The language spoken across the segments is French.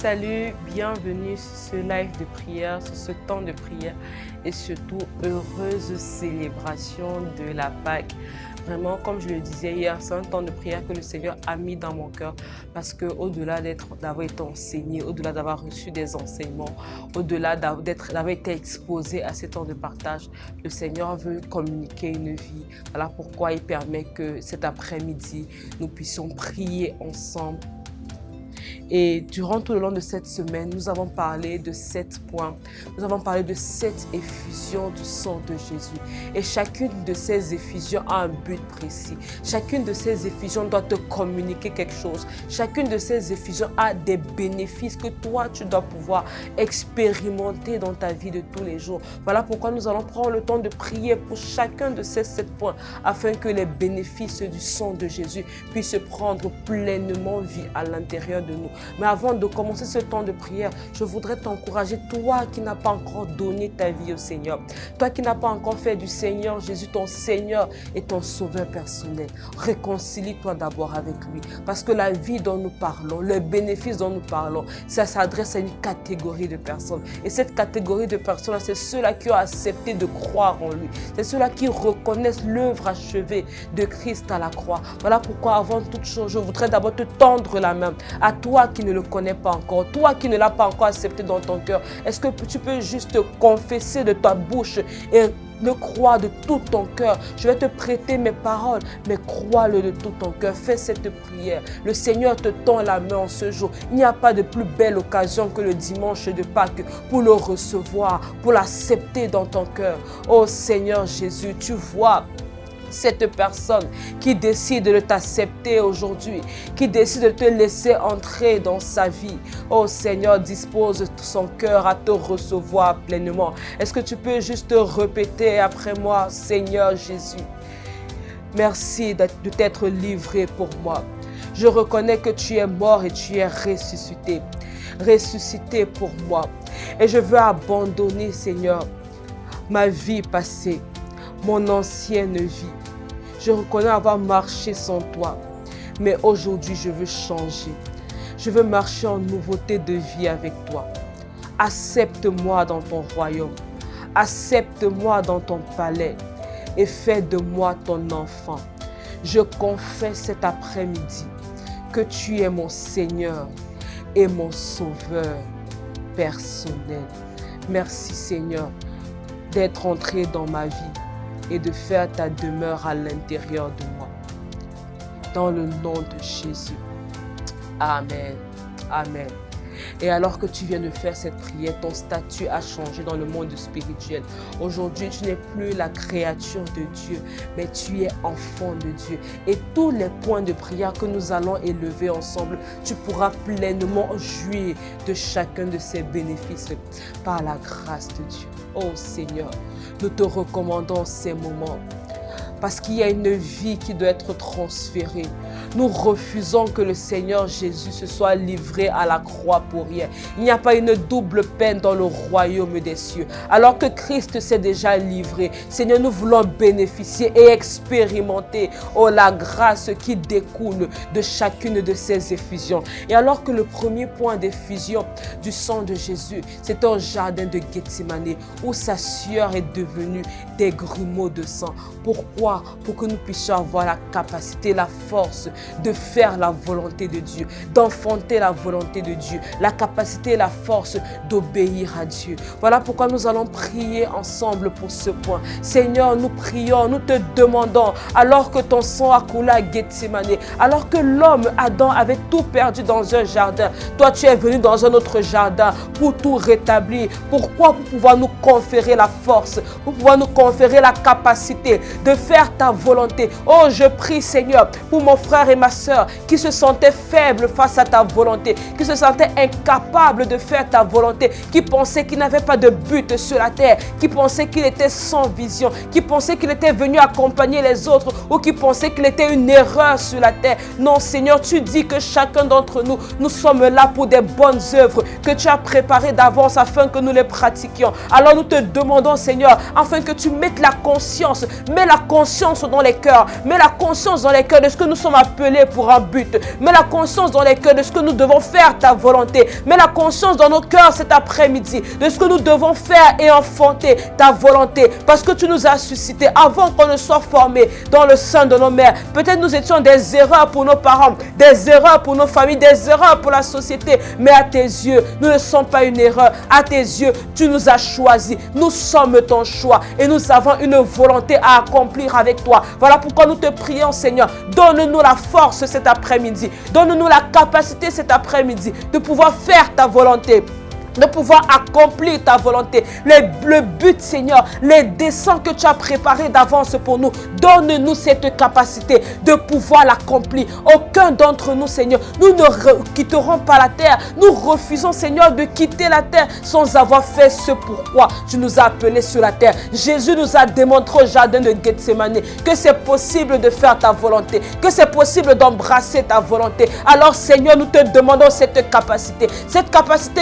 Salut, bienvenue sur ce live de prière, sur ce temps de prière et surtout heureuse célébration de la Pâque. Vraiment, comme je le disais hier, c'est un temps de prière que le Seigneur a mis dans mon cœur parce qu'au-delà d'avoir été enseigné, au-delà d'avoir reçu des enseignements, au-delà d'avoir été exposé à ces temps de partage, le Seigneur veut communiquer une vie. Voilà pourquoi il permet que cet après-midi, nous puissions prier ensemble. Et durant tout le long de cette semaine, nous avons parlé de 7 points. Nous avons parlé de 7 effusions du sang de Jésus. Et chacune de ces effusions a un but précis. Chacune de ces effusions doit te communiquer quelque chose. Chacune de ces effusions a des bénéfices que toi, tu dois pouvoir expérimenter dans ta vie de tous les jours. Voilà pourquoi nous allons prendre le temps de prier pour chacun de ces 7 points afin que les bénéfices du sang de Jésus puissent prendre pleinement vie à l'intérieur de nous. Mais avant de commencer ce temps de prière, je voudrais t'encourager, toi qui n'as pas encore donné ta vie au Seigneur, toi qui n'as pas encore fait du Seigneur Jésus ton Seigneur et ton Sauveur personnel. Réconcilie-toi d'abord avec lui, parce que la vie dont nous parlons, le bénéfice dont nous parlons, ça s'adresse à une catégorie de personnes. Et cette catégorie de personnes, c'est ceux-là qui ont accepté de croire en lui. C'est ceux-là qui reconnaissent l'œuvre achevée de Christ à la croix. Voilà pourquoi, avant toute chose, je voudrais d'abord te tendre la main à toi qui ne le connais pas encore, toi qui ne l'as pas encore accepté dans ton cœur. Est-ce que tu peux juste confesser de ta bouche et le croire de tout ton cœur? Je vais te prêter mes paroles, mais crois-le de tout ton cœur. Fais cette prière. Le Seigneur te tend la main en ce jour. Il n'y a pas de plus belle occasion que le dimanche de Pâques pour le recevoir, pour l'accepter dans ton cœur. Oh Seigneur Jésus, tu vois cette personne qui décide de t'accepter aujourd'hui, qui décide de te laisser entrer dans sa vie. Oh Seigneur, dispose son cœur à te recevoir pleinement. Est-ce que tu peux juste répéter après moi? Seigneur Jésus, merci de t'être livré pour moi. Je reconnais que tu es mort et tu es ressuscité. Ressuscité pour moi. Et je veux abandonner, Seigneur, ma vie passée, mon ancienne vie. Je reconnais avoir marché sans toi, mais aujourd'hui je veux changer. Je veux marcher en nouveauté de vie avec toi. Accepte-moi dans ton royaume. Accepte-moi dans ton palais et fais de moi ton enfant. Je confesse cet après-midi que tu es mon Seigneur et mon Sauveur personnel. Merci Seigneur d'être entré dans ma vie et de faire ta demeure à l'intérieur de moi. Dans le nom de Jésus. Amen. Amen. Et alors que tu viens de faire cette prière, ton statut a changé dans le monde spirituel. Aujourd'hui, tu n'es plus la créature de Dieu, mais tu es enfant de Dieu. Et tous les points de prière que nous allons élever ensemble, tu pourras pleinement jouir de chacun de ces bénéfices par la grâce de Dieu. Oh Seigneur, nous te recommandons ces moments parce qu'il y a une vie qui doit être transférée. Nous refusons que le Seigneur Jésus se soit livré à la croix pour rien. Il n'y a pas une double peine dans le royaume des cieux. Alors que Christ s'est déjà livré, Seigneur, nous voulons bénéficier et expérimenter la grâce qui découle de chacune de ces effusions. Et alors que le premier point d'effusion du sang de Jésus, c'était au jardin de Gethsémani, où sa sueur est devenue des grumeaux de sang. Pourquoi? Pour que nous puissions avoir la capacité, la force de faire la volonté de Dieu, d'enfanter la volonté de Dieu, la capacité et la force d'obéir à Dieu. Voilà pourquoi nous allons prier ensemble pour ce point. Seigneur, nous prions, nous te demandons, alors que ton sang a coulé à Gethsémani, alors que l'homme, Adam, avait tout perdu dans un jardin, toi tu es venu dans un autre jardin pour tout rétablir. Pourquoi? Pour pouvoir nous conférer la force, pour pouvoir nous conférer la capacité de faire ta volonté. Oh, je prie Seigneur pour mon frère et ma soeur qui se sentaient faibles face à ta volonté, qui se sentaient incapables de faire ta volonté, qui pensaient qu'ils n'avaient pas de but sur la terre, qui pensaient qu'il était sans vision, qui pensaient qu'il était venu accompagner les autres ou qui pensaient qu'il était une erreur sur la terre. Non Seigneur, tu dis que chacun d'entre nous, nous sommes là pour des bonnes œuvres que tu as préparées d'avance afin que nous les pratiquions. Alors nous te demandons Seigneur, afin que tu mettes la conscience, mets la conscience dans les cœurs, mets la conscience dans les cœurs de ce que nous sommes appelés appelés pour un but. Mets la conscience dans les cœurs de ce que nous devons faire ta volonté. Mets la conscience dans nos cœurs cet après-midi de ce que nous devons faire et enfanter ta volonté. Parce que tu nous as suscité avant qu'on ne soit formé dans le sein de nos mères. Peut-être nous étions des erreurs pour nos parents, des erreurs pour nos familles, des erreurs pour la société. Mais à tes yeux, nous ne sommes pas une erreur. À tes yeux, tu nous as choisis. Nous sommes ton choix et nous avons une volonté à accomplir avec toi. Voilà pourquoi nous te prions, Seigneur. Donne-nous la force cet après-midi. Donne-nous la capacité cet après-midi de pouvoir faire ta volonté, de pouvoir accomplir ta volonté. Le but, Seigneur, les desseins que tu as préparés d'avance pour nous, donne-nous cette capacité de pouvoir l'accomplir. Aucun d'entre nous, Seigneur, nous ne quitterons pas la terre. Nous refusons, Seigneur, de quitter la terre sans avoir fait ce pourquoi tu nous as appelés sur la terre. Jésus nous a démontré au jardin de Gethsémani que c'est possible de faire ta volonté, que c'est possible d'embrasser ta volonté. Alors, Seigneur, nous te demandons cette capacité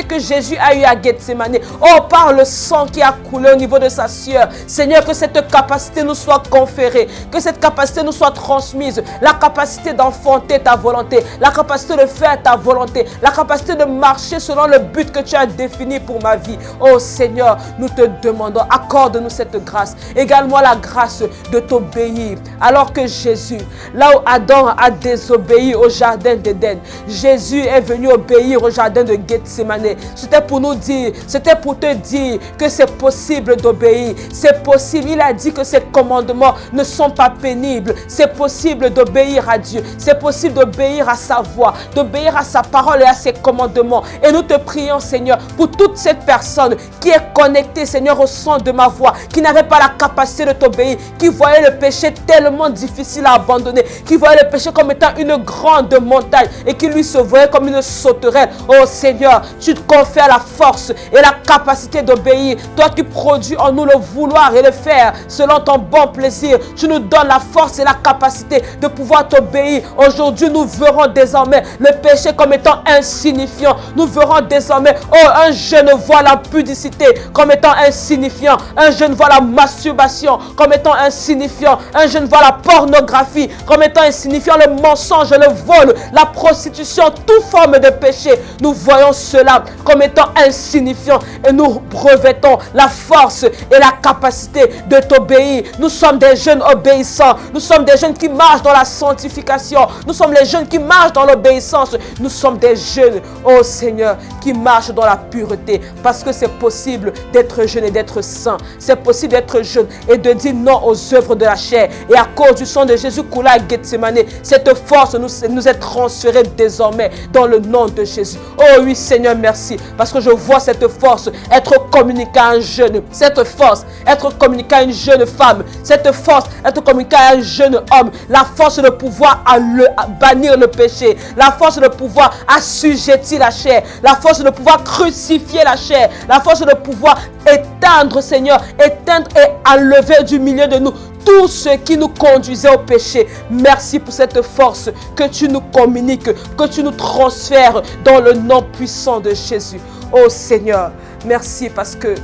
que Jésus a eu à Gethsémani. Oh, par le sang qui a coulé au niveau de sa sueur. Seigneur, que cette capacité nous soit conférée, que cette capacité nous soit transmise, la capacité d'enfanter ta volonté, la capacité de faire ta volonté, la capacité de marcher selon le but que tu as défini pour ma vie. Oh Seigneur, nous te demandons, accorde-nous cette grâce. Également la grâce de t'obéir. Alors que Jésus, là où Adam a désobéi au jardin d'Éden, Jésus est venu obéir au jardin de Gethsémani. C'était pour nous dire, c'était pour te dire que c'est possible d'obéir. C'est possible. Il a dit que ses commandements ne sont pas pénibles. C'est possible d'obéir à Dieu. C'est possible d'obéir à sa voix, d'obéir à sa parole et à ses commandements. Et nous te prions, Seigneur, pour toute cette personne qui est connectée, Seigneur, au son de ma voix, qui n'avait pas la capacité de t'obéir, qui voyait le péché tellement difficile à abandonner, qui voyait le péché comme étant une grande montagne et qui lui se voyait comme une sauterelle. Oh Seigneur, tu te confères la force et la capacité d'obéir. Toi qui produis en nous le vouloir et le faire selon ton bon plaisir, tu nous donnes la force et la capacité de pouvoir t'obéir. Aujourd'hui, nous verrons désormais le péché comme étant insignifiant. Nous verrons désormais, oh, un jeune voit la pudicité comme étant insignifiant. Un jeune voit la masturbation comme étant insignifiant. Un jeune voit la pornographie comme étant insignifiant. Le mensonge, le vol, la prostitution, toute forme de péché. Nous voyons cela comme étant insignifiant et nous revêtons la force et la capacité de t'obéir. Nous sommes des jeunes obéissants. Nous sommes des jeunes qui marchent dans la sanctification. Nous sommes les jeunes qui marchent dans l'obéissance. Nous sommes des jeunes, oh Seigneur, qui marchent dans la pureté. Parce que c'est possible d'être jeune et d'être saint. C'est possible d'être jeune et de dire non aux œuvres de la chair. Et à cause du sang de Jésus coulé à Gethsémani, cette force nous est transférée désormais dans le nom de Jésus. Oh oui Seigneur, merci. Parce que je vois cette force être communiquée à un jeune. Cette force être communiquée à une jeune femme. Cette force être communiquée à un jeune homme. La force de pouvoir à bannir le péché. La force de pouvoir assujettir la chair. La force de pouvoir crucifier la chair. La force de pouvoir éteindre, Seigneur, éteindre et enlever du milieu de nous tout ce qui nous conduisait au péché. Merci pour cette force que tu nous communiques, que tu nous transfères dans le nom puissant de Jésus. Oh Seigneur, merci parce que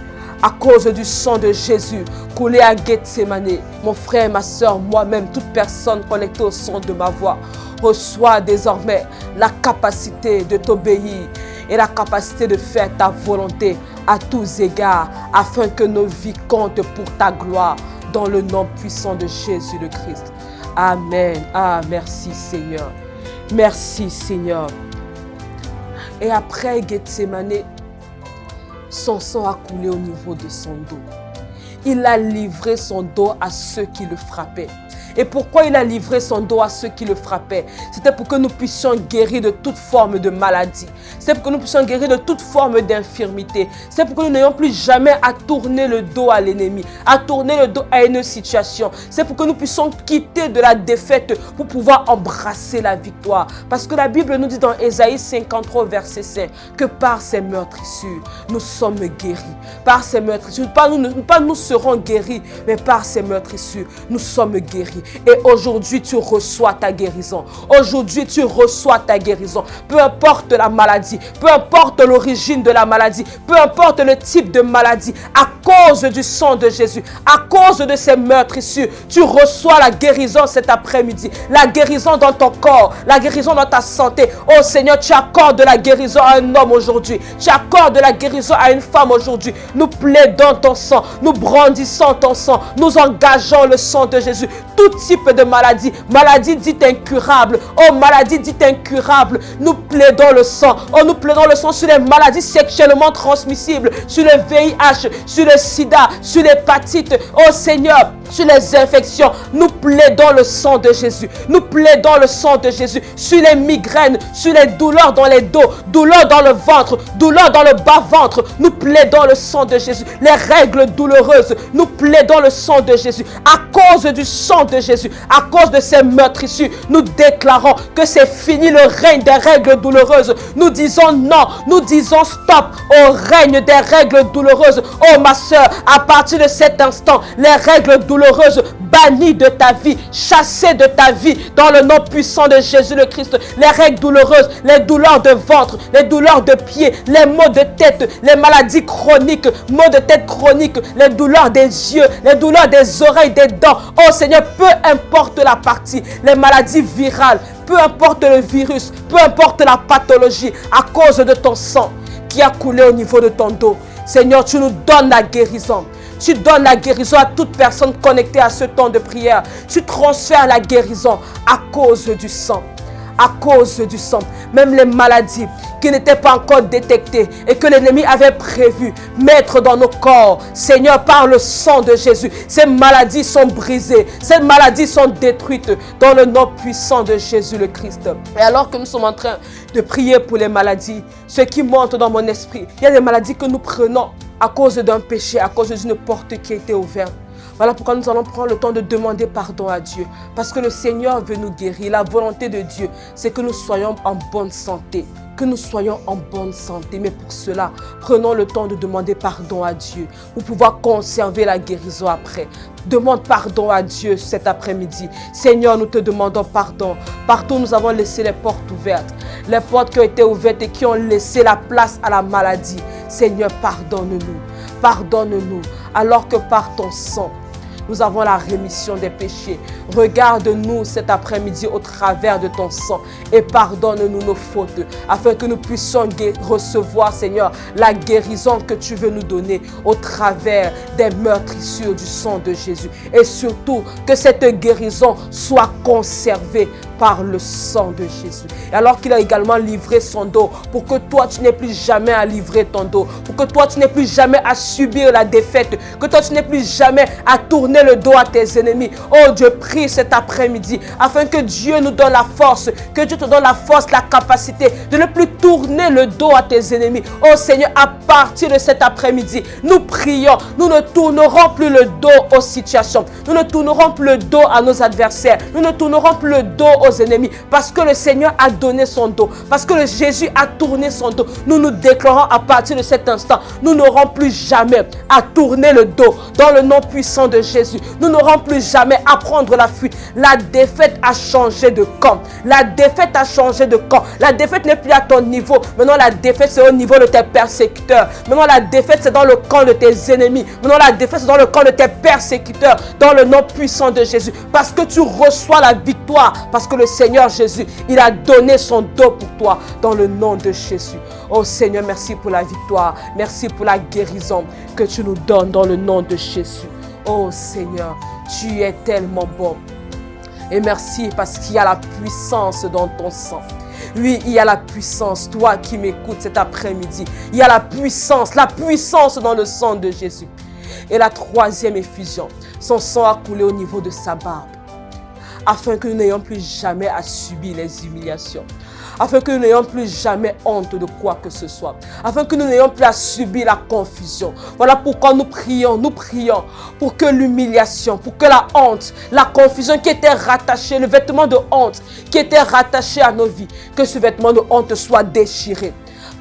à cause du sang de Jésus coulé à Gethsémani, mon frère, ma soeur, moi-même, toute personne connectée au son de ma voix reçoit désormais la capacité de t'obéir et la capacité de faire ta volonté à tous égards, afin que nos vies comptent pour ta gloire, dans le nom puissant de Jésus le Christ. Amen. Ah, merci Seigneur. Merci Seigneur. Et après Gethsémani, son sang a coulé au niveau de son dos. Il a livré son dos à ceux qui le frappaient. Et pourquoi il a livré son dos à ceux qui le frappaient? C'était pour que nous puissions guérir de toute forme de maladie. C'est pour que nous puissions guérir de toute forme d'infirmité. C'est pour que nous n'ayons plus jamais à tourner le dos à l'ennemi, à tourner le dos à une situation. C'est pour que nous puissions quitter de la défaite pour pouvoir embrasser la victoire. Parce que la Bible nous dit dans Ésaïe 53, verset 5, que par ses meurtrissures, nous sommes guéris. Par ses meurtrissures, pas nous serons guéris, mais par ses meurtrissures, nous sommes guéris. guéri. Et aujourd'hui, tu reçois ta guérison. Aujourd'hui, tu reçois ta guérison. Peu importe la maladie, peu importe l'origine de la maladie, peu importe le type de maladie, à cause du sang de Jésus, à cause de ces meurtrissures, tu reçois la guérison cet après-midi. La guérison dans ton corps, la guérison dans ta santé. Oh Seigneur, tu accordes la guérison à un homme aujourd'hui. Tu accordes la guérison à une femme aujourd'hui. Nous plaidons ton sang, nous brandissons ton sang, nous engageons le sang de Jésus. Tout type de maladie, maladie dite incurable, oh maladie dite incurable, nous plaidons le sang. Oh, nous plaidons le sang sur les maladies sexuellement transmissibles, sur le VIH, sur le sida, sur l'hépatite. Oh Seigneur, sur les infections, nous plaidons le sang de Jésus. Nous plaidons le sang de Jésus sur les migraines, sur les douleurs dans les dos, douleurs dans le ventre, douleurs dans le bas-ventre. Nous plaidons le sang de Jésus. Les règles douloureuses, nous plaidons le sang de Jésus. À cause du sang de Jésus, à cause de ces meurtrissures, nous déclarons que c'est fini le règne des règles douloureuses. Nous disons non, nous disons stop au règne des règles douloureuses. Oh ma soeur, à partir de cet instant, les règles douloureuses bannies de ta vie, chassées de ta vie dans le nom puissant de Jésus le Christ. Les règles douloureuses, les douleurs de ventre, les douleurs de pied, les maux de tête, les maladies chroniques, maux de tête chroniques, les douleurs des yeux, les douleurs des oreilles, des dents. Oh Seigneur, peu importe la partie, les maladies virales, peu importe le virus, peu importe la pathologie, à cause de ton sang qui a coulé au niveau de ton dos. Seigneur, tu nous donnes la guérison. Tu donnes la guérison à toute personne connectée à ce temps de prière. Tu transfères la guérison à cause du sang. À cause du sang. Même les maladies qui n'étaient pas encore détectées et que l'ennemi avait prévu mettre dans nos corps. Seigneur, par le sang de Jésus, ces maladies sont brisées. Ces maladies sont détruites dans le nom puissant de Jésus le Christ. Et alors que nous sommes en train de prier pour les maladies, ce qui monte dans mon esprit, il y a des maladies que nous prenons à cause d'un péché, à cause d'une porte qui a été ouverte. Voilà pourquoi nous allons prendre le temps de demander pardon à Dieu. Parce que le Seigneur veut nous guérir. La volonté de Dieu, c'est que nous soyons en bonne santé. Que nous soyons en bonne santé. Mais pour cela, prenons le temps de demander pardon à Dieu pour pouvoir conserver la guérison après. Demande pardon à Dieu cet après-midi. Seigneur, nous te demandons pardon. Partout, nous avons laissé les portes ouvertes. Les portes qui ont été ouvertes et qui ont laissé la place à la maladie. Seigneur, pardonne-nous. Pardonne-nous. Alors que par ton sang, nous avons la rémission des péchés. Regarde-nous cet après-midi au travers de ton sang et pardonne-nous nos fautes afin que nous puissions recevoir, Seigneur, la guérison que tu veux nous donner au travers des meurtrissures du sang de Jésus. Et surtout, que cette guérison soit conservée par le sang de Jésus. Et alors qu'il a également livré son dos pour que toi, tu n'aies plus jamais à livrer ton dos, pour que toi, tu n'aies plus jamais à subir la défaite, que toi, tu n'aies plus jamais à tourner le dos à tes ennemis. Oh Dieu, prie cet après-midi afin que Dieu nous donne la force, que Dieu te donne la force, la capacité de ne plus tourner le dos à tes ennemis. Oh Seigneur, à partir de cet après-midi, nous prions, nous ne tournerons plus le dos aux situations, nous ne tournerons plus le dos à nos adversaires, nous ne tournerons plus le dos aux ennemis, parce que le Seigneur a donné son dos, parce que le Jésus a tourné son dos. Nous nous déclarons à partir de cet instant, nous n'aurons plus jamais à tourner le dos dans le nom puissant de Jésus. Nous n'aurons plus jamais à prendre la fuite. La défaite a changé de camp. La défaite a changé de camp. La défaite n'est plus à ton niveau. Maintenant la défaite c'est au niveau de tes persécuteurs. Maintenant la défaite c'est dans le camp de tes ennemis. Maintenant la défaite c'est dans le camp de tes persécuteurs. Dans le nom puissant de Jésus. Parce que tu reçois la victoire. Parce que le Seigneur Jésus, il a donné son dos pour toi dans le nom de Jésus. Oh Seigneur, merci pour la victoire. Merci pour la guérison que tu nous donnes dans le nom de Jésus. Oh Seigneur, tu es tellement bon. Et merci parce qu'il y a la puissance dans ton sang. Oui, il y a la puissance, toi qui m'écoutes cet après-midi. Il y a la puissance dans le sang de Jésus. Et la troisième effusion, son sang a coulé au niveau de sa barbe. Afin que nous n'ayons plus jamais à subir les humiliations. Afin que nous n'ayons plus jamais honte de quoi que ce soit. Afin que nous n'ayons plus à subir la confusion. Voilà pourquoi nous prions pour que l'humiliation, pour que la honte, la confusion qui était rattachée, le vêtement de honte qui était rattaché à nos vies, que ce vêtement de honte soit déchiré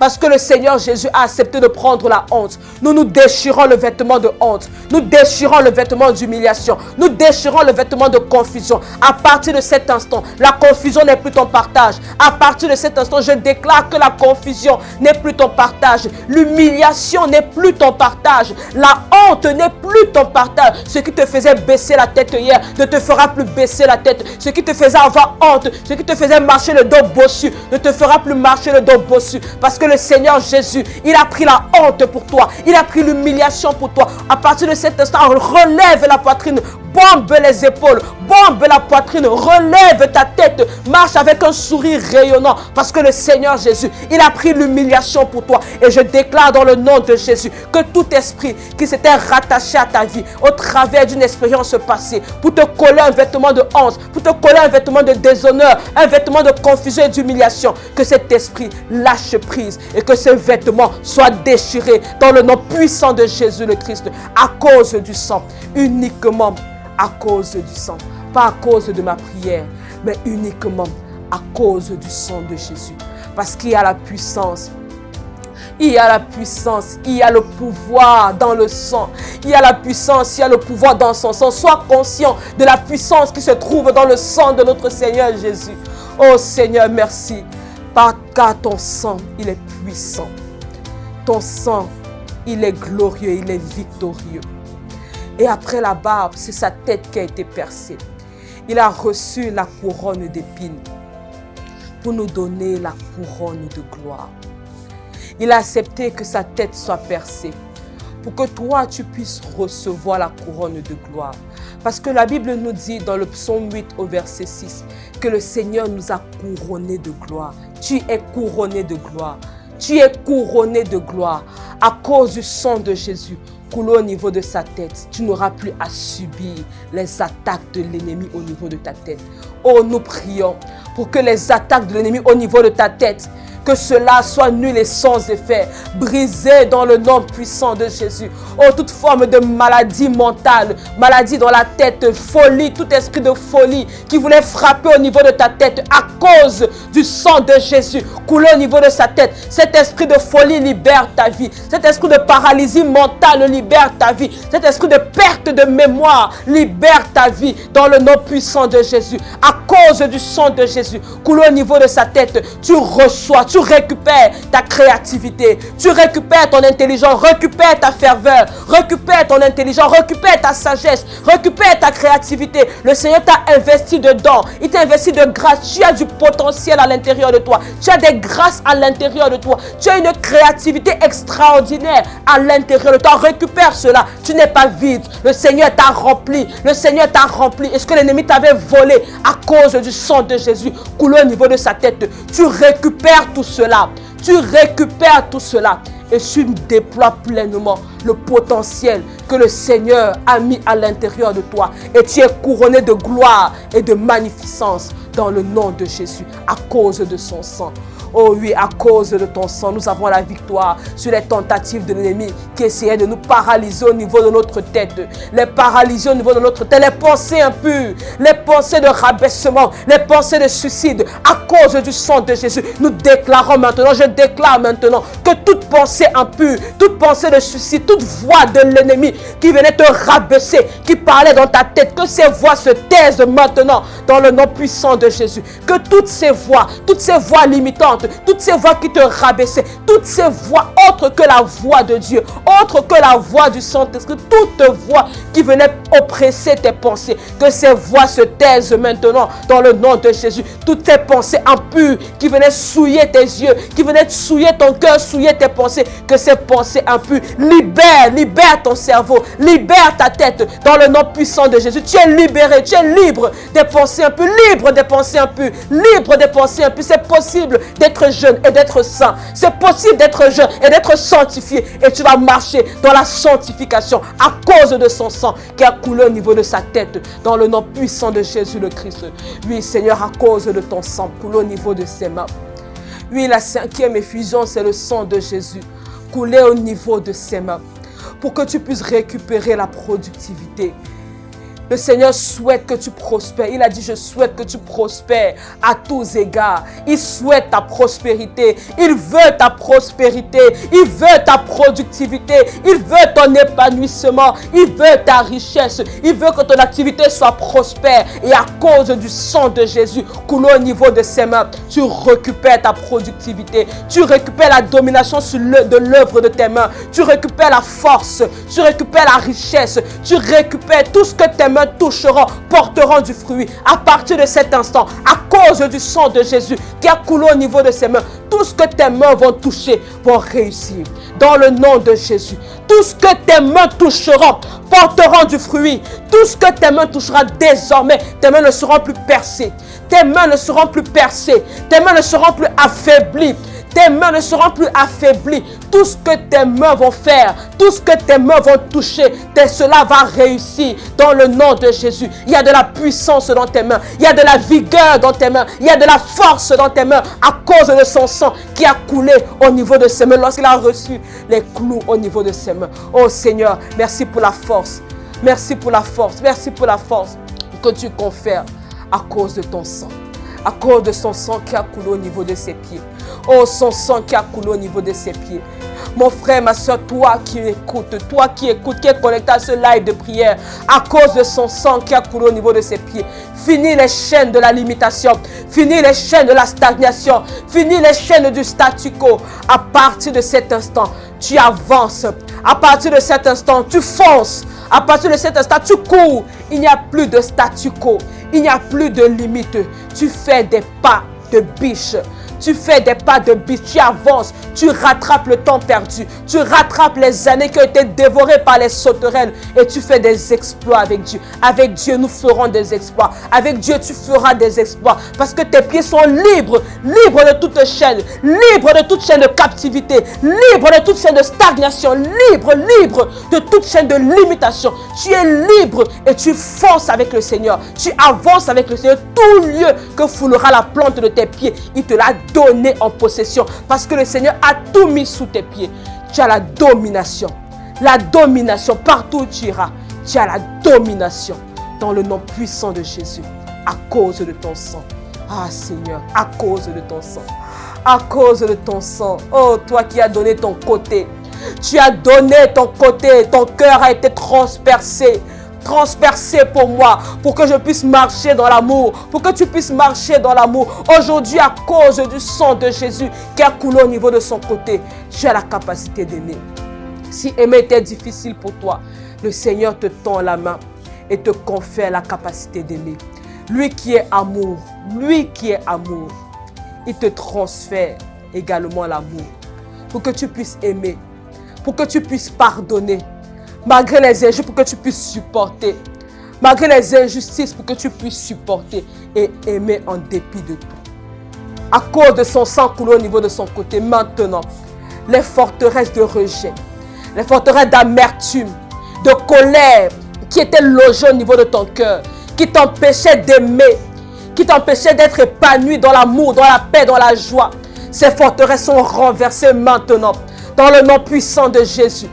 parce que le Seigneur Jésus a accepté de prendre la honte. Nous nous déchirons le vêtement de honte. Nous déchirons le vêtement d'humiliation. Nous déchirons le vêtement de confusion. À partir de cet instant, la confusion n'est plus ton partage. À partir de cet instant, je déclare que la confusion n'est plus ton partage. L'humiliation n'est plus ton partage. La honte n'est plus ton partage. Ce qui te faisait baisser la tête hier ne te fera plus baisser la tête. Ce qui te faisait avoir honte, ce qui te faisait marcher le dos bossu, ne te fera plus marcher le dos bossu. Parce que le Seigneur Jésus, il a pris la honte pour toi. Il a pris l'humiliation pour toi. À partir de cet instant, relève la poitrine. Bombe les épaules, bombe la poitrine, relève ta tête, marche avec un sourire rayonnant parce que le Seigneur Jésus, il a pris l'humiliation pour toi. Et je déclare dans le nom de Jésus que tout esprit qui s'était rattaché à ta vie au travers d'une expérience passée pour te coller un vêtement de honte, pour te coller un vêtement de déshonneur, un vêtement de confusion et d'humiliation, que cet esprit lâche prise et que ce vêtement soit déchiré dans le nom puissant de Jésus le Christ à cause du sang, uniquement à cause du sang, pas à cause de ma prière, mais uniquement à cause du sang de Jésus. Parce qu'il y a la puissance, il y a la puissance, il y a le pouvoir dans le sang, il y a la puissance, il y a le pouvoir dans son sang. Sois conscient de la puissance qui se trouve dans le sang de notre Seigneur Jésus. Oh Seigneur, merci, car ton sang, il est puissant. Ton sang, il est glorieux, il est victorieux. Et après la barbe, c'est sa tête qui a été percée. Il a reçu la couronne d'épines pour nous donner la couronne de gloire. Il a accepté que sa tête soit percée pour que toi, tu puisses recevoir la couronne de gloire. Parce que la Bible nous dit dans le psaume 8 au verset 6 que le Seigneur nous a couronnés de gloire. Tu es couronné de gloire. Tu es couronné de gloire à cause du sang de Jésus coulé au niveau de sa tête. Tu n'auras plus à subir les attaques de l'ennemi au niveau de ta tête. Oh, nous prions pour que les attaques de l'ennemi au niveau de ta tête, que cela soit nul et sans effet, brisé dans le nom puissant de Jésus. Oh, toute forme de maladie mentale, maladie dans la tête, folie, tout esprit de folie qui voulait frapper au niveau de ta tête à cause du sang de Jésus coulé au niveau de sa tête. Cet esprit de folie libère ta vie. Cet esprit de paralysie mentale libère ta vie. Cet esprit de perte de mémoire libère ta vie dans le nom puissant de Jésus. À cause du sang de Jésus coulé au niveau de sa tête, tu reçois, tu récupères ta créativité, tu récupères ton intelligence, récupère ta ferveur, récupère ton intelligence, récupère ta sagesse, récupère ta créativité. Le Seigneur t'a investi dedans, il t'a investi de grâce. Tu as du potentiel à l'intérieur de toi, tu as des grâces à l'intérieur de toi, tu as une créativité extraordinaire à l'intérieur de toi. Récupère cela, tu n'es pas vide. Le Seigneur t'a rempli, le Seigneur t'a rempli. Est-ce que l'ennemi t'avait volé à cause du sang de Jésus coulé au niveau de sa tête? Tu récupères tout cela, tu récupères tout cela et tu déploies pleinement le potentiel que le Seigneur a mis à l'intérieur de toi et tu es couronné de gloire et de magnificence dans le nom de Jésus à cause de son sang. Oh oui, à cause de ton sang, nous avons la victoire sur les tentatives de l'ennemi qui essayait de nous paralyser au niveau de notre tête. Les paralyser au niveau de notre tête, les pensées impures, les pensées de rabaissement, les pensées de suicide. À cause du sang de Jésus, nous déclarons maintenant, je déclare maintenant que toute pensée impure, toute pensée de suicide, toute voix de l'ennemi qui venait te rabaisser, qui parlait dans ta tête, que ces voix se taisent maintenant dans le nom puissant de Jésus. Que toutes ces voix limitantes, toutes ces voix qui te rabaissaient, toutes ces voix autres que la voix de Dieu, autres que la voix du Saint-Esprit, toute voix qui venait oppresser tes pensées, que ces voix se taisent maintenant dans le nom de Jésus. Toutes ces pensées impures qui venaient souiller tes yeux, qui venaient souiller ton cœur, souiller tes pensées, que ces pensées impures libère ton cerveau, libère ta tête dans le nom puissant de Jésus. Tu es libéré, tu es libre des pensées impures, libre des pensées impures, libre des pensées impures. C'est possible d'être jeune et d'être saint. C'est possible d'être jeune et d'être sanctifié. Et tu vas marcher dans la sanctification à cause de son sang qui a coulé au niveau de sa tête dans le nom puissant de Jésus le Christ. Oui, Seigneur, à cause de ton sang coulé au niveau de ses mains. Oui, la cinquième effusion, c'est le sang de Jésus coulé au niveau de ses mains pour que tu puisses récupérer la productivité Le Seigneur souhaite que tu prospères. Il a dit, je souhaite que tu prospères à tous égards. Il souhaite ta prospérité. Il veut ta prospérité. Il veut ta productivité. Il veut ton épanouissement. Il veut ta richesse. Il veut que ton activité soit prospère. Et à cause du sang de Jésus coulé au niveau de ses mains, tu récupères ta productivité. Tu récupères la domination de l'œuvre de tes mains. Tu récupères la force. Tu récupères la richesse. Tu récupères tout ce que tes mains toucheront, porteront du fruit. À partir de cet instant, à cause du sang de Jésus qui a coulé au niveau de ses mains, tout ce que tes mains vont toucher vont réussir. Dans le nom de Jésus, tout ce que tes mains toucheront porteront du fruit. Tout ce que tes mains toucheront désormais, tes mains ne seront plus percées. Tes mains ne seront plus percées. Tes mains ne seront plus affaiblies. Tes mains ne seront plus affaiblies. Tout ce que tes mains vont faire, tout ce que tes mains vont toucher, cela va réussir dans le nom de Jésus. Il y a de la puissance dans tes mains. Il y a de la vigueur dans tes mains. Il y a de la force dans tes mains à cause de son sang qui a coulé au niveau de ses mains lorsqu'il a reçu les clous au niveau de ses mains. Oh Seigneur, merci pour la force. Merci pour la force. Merci pour la force que tu confères à cause de ton sang. À cause de son sang qui a coulé au niveau de ses pieds. Oh, son sang qui a coulé au niveau de ses pieds. Mon frère, ma soeur, toi qui écoutes, qui est connecté à ce live de prière, à cause de son sang qui a coulé au niveau de ses pieds, finis les chaînes de la limitation, finis les chaînes de la stagnation, finis les chaînes du statu quo. À partir de cet instant, tu avances. À partir de cet instant, tu fonces. À partir de cet instant, tu cours. Il n'y a plus de statu quo. Il n'y a plus de limite. Tu fais des pas de biche. Tu fais des pas de biche, tu avances, tu rattrapes le temps perdu, tu rattrapes les années qui ont été dévorées par les sauterelles et tu fais des exploits avec Dieu. Avec Dieu, nous ferons des exploits. Avec Dieu, tu feras des exploits parce que tes pieds sont libres, libres de toute chaîne, libres de toute chaîne de captivité, libres de toute chaîne de stagnation, libres de toute chaîne de limitation. Tu es libre et tu fonces avec le Seigneur. Tu avances avec le Seigneur. Tout lieu que foulera la plante de tes pieds, il te l'a donné en possession parce que le Seigneur a tout mis sous tes pieds. Tu as la domination. La domination, partout où tu iras, tu as la domination dans le nom puissant de Jésus à cause de ton sang. Ah Seigneur, à cause de ton sang. À cause de ton sang. Oh, toi qui as donné ton côté. Tu as donné ton côté. Ton cœur a été transpercé pour moi, pour que je puisse marcher dans l'amour, pour que tu puisses marcher dans l'amour. Aujourd'hui, à cause du sang de Jésus qui a coulé au niveau de son côté, tu as la capacité d'aimer. Si aimer était difficile pour toi, le Seigneur te tend la main et te confère la capacité d'aimer. Lui qui est amour, il te transfère également l'amour pour que tu puisses aimer, pour que tu puisses pardonner. Malgré les injustices, pour que tu puisses supporter. Malgré les injustices, pour que tu puisses supporter et aimer en dépit de tout. À cause de son sang coulé au niveau de son côté, maintenant, les forteresses de rejet, les forteresses d'amertume, de colère qui étaient logées au niveau de ton cœur, qui t'empêchaient d'aimer, qui t'empêchaient d'être épanoui dans l'amour, dans la paix, dans la joie. Ces forteresses sont renversées maintenant, dans le nom puissant de Jésus.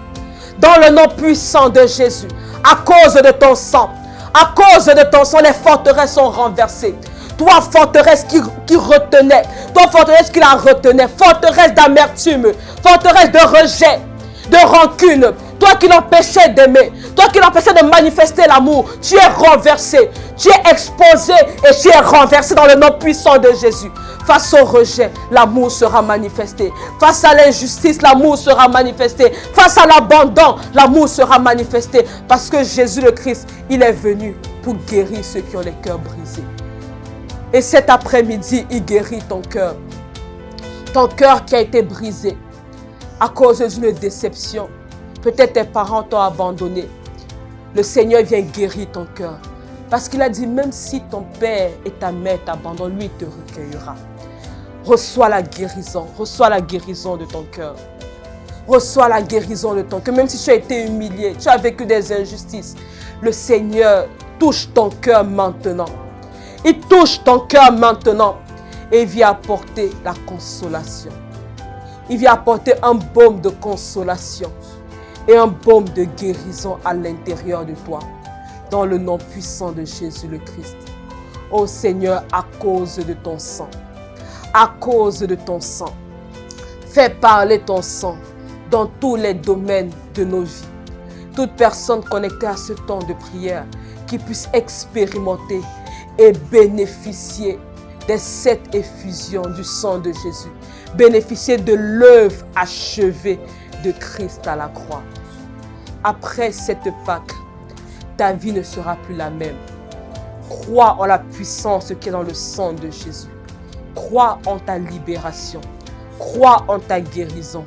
Dans le nom puissant de Jésus, à cause de ton sang, les forteresses sont renversées. Toi, forteresse qui retenait, toi, forteresse qui la retenait, forteresse d'amertume, forteresse de rejet, de rancune, toi qui l'empêchais d'aimer, toi qui l'empêchais de manifester l'amour, tu es renversé, tu es exposé et tu es renversé dans le nom puissant de Jésus. Face au rejet, l'amour sera manifesté. Face à l'injustice, l'amour sera manifesté. Face à l'abandon, l'amour sera manifesté. Parce que Jésus le Christ, il est venu pour guérir ceux qui ont les cœurs brisés. Et cet après-midi, il guérit ton cœur. Ton cœur qui a été brisé à cause d'une déception. Peut-être tes parents t'ont abandonné. Le Seigneur vient guérir ton cœur. Parce qu'il a dit, même si ton père et ta mère t'abandonnent, lui, il te recueillera. Reçois la guérison de ton cœur. Reçois la guérison de ton cœur. Même si tu as été humilié, tu as vécu des injustices, le Seigneur touche ton cœur maintenant. Il touche ton cœur maintenant et il vient apporter la consolation. Il vient apporter un baume de consolation et un baume de guérison à l'intérieur de toi. dans le nom puissant de Jésus le Christ. Ô Seigneur, à cause de ton sang, à cause de ton sang, fais parler ton sang dans tous les domaines de nos vies. Toute personne connectée à ce temps de prière qui puisse expérimenter et bénéficier des 7 effusions du sang de Jésus, bénéficier de l'œuvre achevée de Christ à la croix. Après cette Pâque, ta vie ne sera plus la même. Crois en la puissance qui est dans le sang de Jésus. Crois en ta libération. Crois en ta guérison.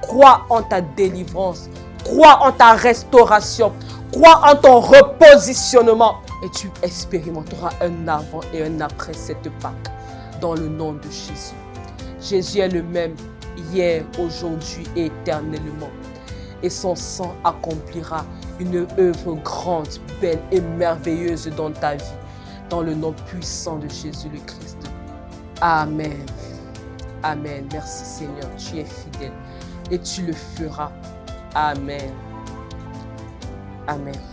Crois en ta délivrance. Crois en ta restauration. Crois en ton repositionnement. Et tu expérimenteras un avant et un après cette Pâque. Dans le nom de Jésus. Jésus est le même hier, aujourd'hui et éternellement. Et son sang accomplira une œuvre grande, belle et merveilleuse dans ta vie. Dans le nom puissant de Jésus le Christ. Amen. Amen. Merci Seigneur, tu es fidèle et tu le feras. Amen. Amen.